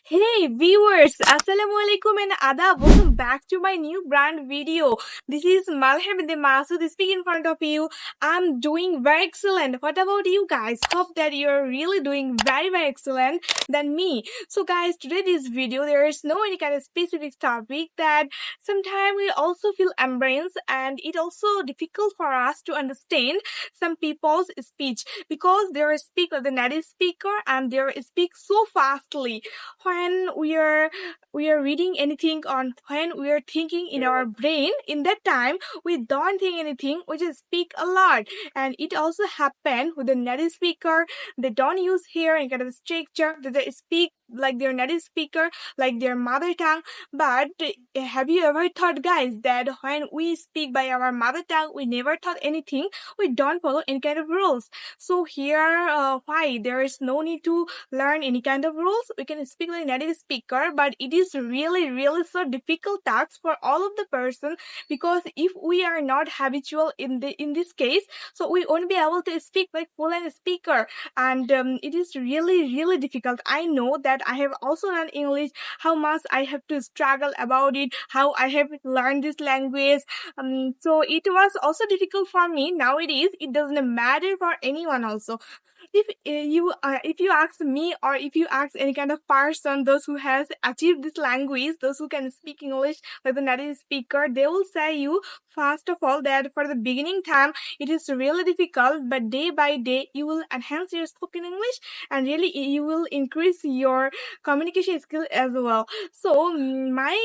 Hey viewers, Assalamualaikum and Adab. Welcome back to my new brand video. This is Maliha with the Masud speaking in front of you. I'm doing very excellent. What about you guys? Hope that you're really doing very excellent than me. So guys, today this video there is no any kind of specific topic that sometimes we also feel embarrassed and it also difficult for us to understand some people's speech because they speak like the native speaker and they speak so fastly when we are reading anything on when we are thinking in our brain in that time we don't think anything, we just speak a lot. And it also happened with the native speaker. They don't use here any kind of structure, they speak like their native speaker, like their mother tongue. But have you ever thought guys that when we speak by our mother tongue we never thought anything, we don't follow any kind of rules. So here why there is no need to learn any kind of rules, we can speak like native speaker. But it is really so difficult task for all of the person, because if we are not habitual in this case, so we won't be able to speak like fluent speaker. And it is really difficult. I know that I have also learned English, how much I have to struggle about it, how I have learned this language. So it was also difficult for me. Now it doesn't matter for anyone also. If you ask me, or if you ask any kind of person, those who has achieved this language, those who can speak English like the native speaker, they will say you first of all that for the beginning time it is really difficult, but day by day you will enhance your spoken English and you will increase your communication skill as well. So my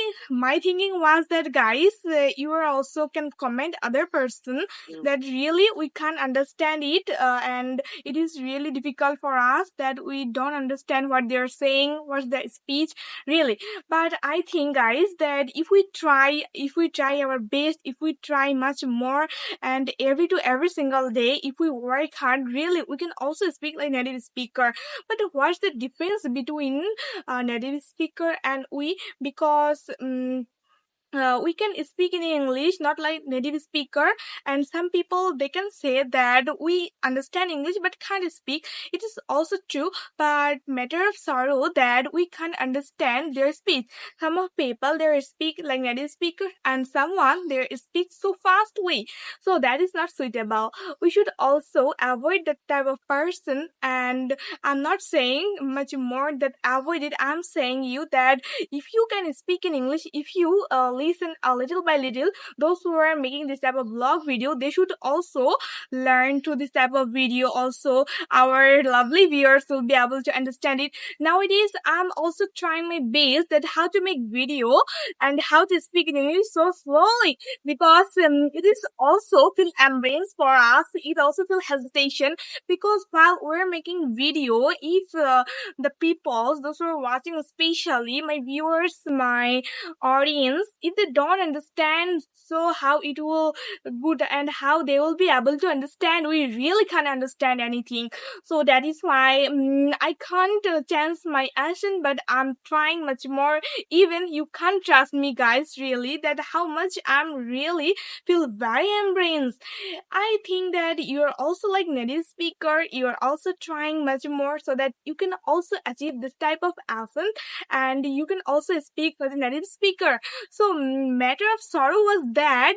thinking was that guys, you are also can comment other person that really we can't understand it, and it is really difficult for us that we don't understand what they're saying, what's their speech really. But I think guys that if we try our best, if we try much more, and every single day, if we work hard, really we can also speak like native speaker. But what's the difference between native speaker and we? Because we can speak in English not like native speaker, and some people they can say that we understand English but can't speak. It is also true, but matter of sorrow that we can't understand their speech. Some of people they speak like native speaker, and someone they speak so fastly, so that is not suitable. We should also avoid that type of person. And I'm not saying much more that avoid it, I'm saying you that if you can speak in English, if you listen a little by little, those who are making this type of blog video, they should also learn to this type of video. Also, our lovely viewers will be able to understand it. Nowadays, I'm also trying my best that how to make video and how to speak in English so slowly, because it is also feel embarrassed for us. It also feel hesitation, because while we're making video, if the people, those who are watching, especially my viewers, my audience, if they don't understand, so how it will good and how they will be able to understand, we really can't understand anything. So that is why I can't change my action, but I'm trying much more. Even you can't trust me guys, really, that how much I'm really feel very embarrassed. I think that you're also like native speaker, you're also trying much more so that you can also achieve this type of accent, and you can also speak like a native speaker. So matter of sorrow was that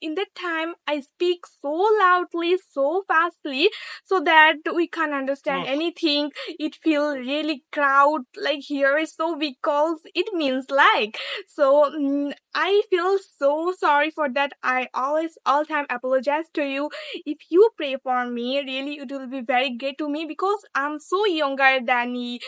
in that time I speak so loudly, so fastly, so that we can't understand anything. It feel really crowd like here is so because it means like. So I feel so sorry for that. I always all time apologize to you. If you pray for me, really it will be very great to me, because I'm so younger than you.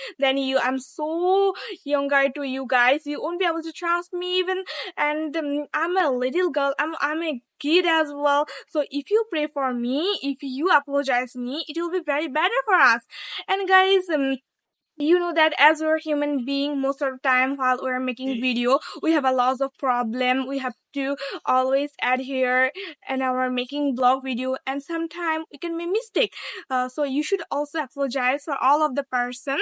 I'm so younger to you guys. You won't be able to trust me even, and I'm a little girl. I'm a kid as well. So if you pray for me, if you apologize me, it will be very better for us. And guys, you know that as we're human being, most of the time while we're making video we have a lot of problem. We have to always adhere and our making blog video, and sometimes we can make mistake. So you should also apologize for all of the persons.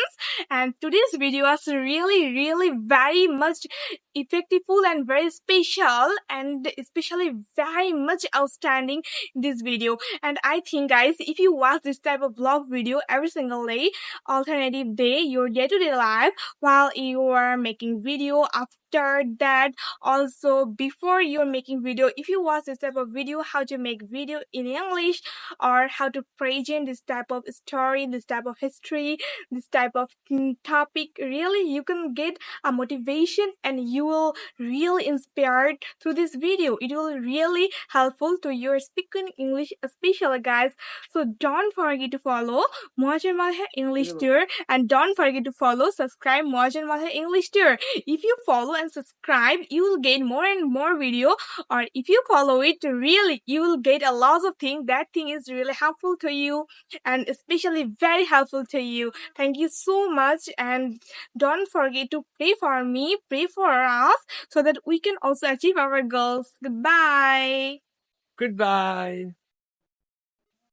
And today's video was really very much effective and very special, and especially very much outstanding this video. And I think guys, if you watch this type of blog video every single day, alternative day, your day-to-day life while you are making video. After that, also before you're making video, if you watch this type of video, how to make video in English or how to present this type of story, this type of history, this type of topic, really you can get a motivation and you will really inspired through this video. It will really helpful to your speaking English, especially guys. So don't forget to follow Muwaj and Maliha English Tour, and don't forget to follow, subscribe Muwaj and Maliha English Tour. If you follow and subscribe, you will get more and more video, or if you follow it, really you will get a lot of things. That thing is really helpful to you and especially very helpful to you. Thank you so much, and don't forget to pray for me, pray for us, so that we can also achieve our goals. Goodbye. Goodbye.